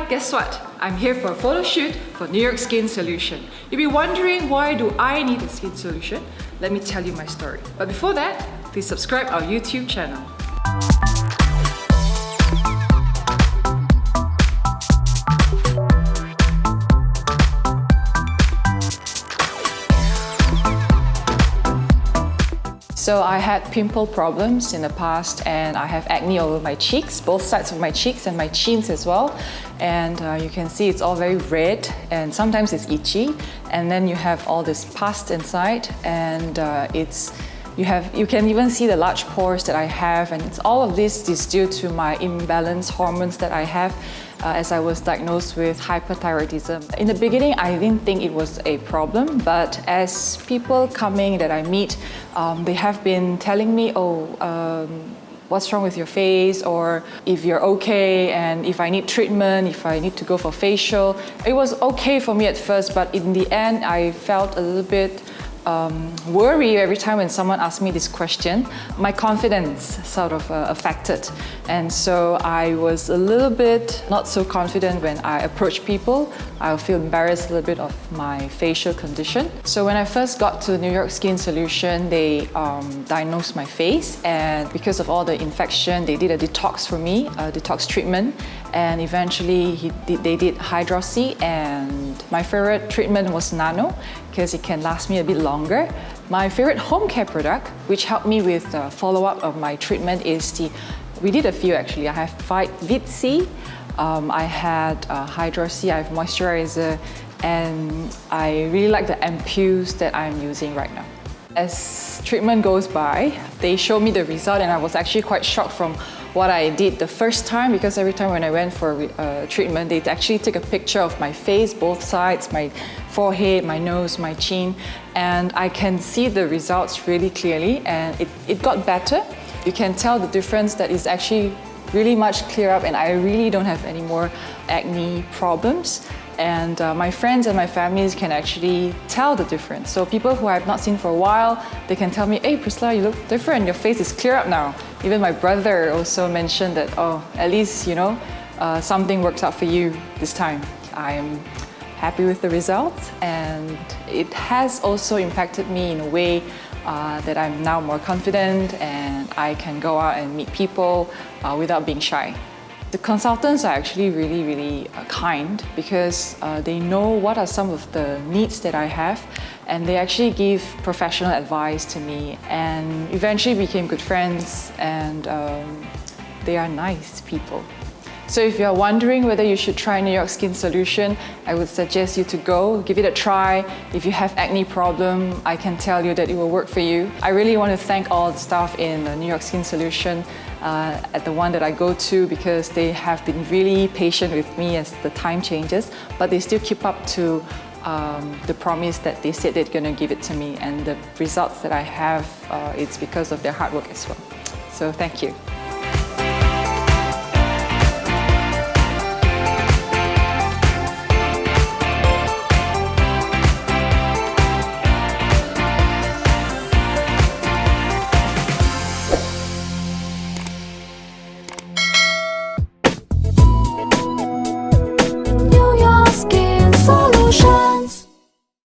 Hi, guess what? I'm here for a photo shoot for New York Skin Solution. You'll be wondering, why do I need a skin solution? Let me tell you my story. But before that, please subscribe our YouTube channel. So I had pimple problems in the past, and I have acne all over my cheeks, both sides of my cheeks and my chins as well. And you can see it's all very red, and sometimes it's itchy. And then you have all this pus inside, and you can even see the large pores that I have, and all of this is due to my imbalance hormones that I have. As I was diagnosed with hyperthyroidism. In the beginning, I didn't think it was a problem, but as people coming that I meet, they have been telling me, what's wrong with your face, or if you're okay, and if I need treatment, if I need to go for facial. It was okay for me at first, but in the end, I felt a little bit worry every time when someone asked me this question. My confidence sort of affected, and so I was a little bit not so confident when I approach people. I feel embarrassed a little bit of my facial condition. So when I first got to New York Skin Solution, they diagnosed my face, and because of all the infection, they did a detox for me, a detox treatment, and eventually they did Hydroxy, and my favorite treatment was Nano because it can last me a bit longer. My favorite home care product, which helped me with the follow-up of my treatment, is we did a few actually. I have Vit C, I had Hydroxy, I have moisturizer, and I really like the ampules that I'm using right now. As treatment goes by, they show me the result, and I was actually quite shocked from what I did the first time, because every time when I went for treatment, they actually take a picture of my face, both sides, my forehead, my nose, my chin, and I can see the results really clearly, and it got better. You can tell the difference that is actually really much clear up, and I really don't have any more acne problems. And my friends and my families can actually tell the difference. So people who I have not seen for a while, they can tell me, "Hey Priscilla, you look different, your face is clear up now." Even my brother also mentioned that, at least, something works out for you this time. I'm happy with the results, and it has also impacted me in a way that I'm now more confident, and I can go out and meet people without being shy. The consultants are actually really, really kind, because they know what are some of the needs that I have, and they actually give professional advice to me, and eventually became good friends, and they are nice people. So if you're wondering whether you should try New York Skin Solution, I would suggest you to go, give it a try. If you have acne problem, I can tell you that it will work for you. I really want to thank all the staff in New York Skin Solution at the one that I go to, because they have been really patient with me as the time changes, but they still keep up to the promise that they said they're going to give it to me, and the results that I have, it's because of their hard work as well. So thank you.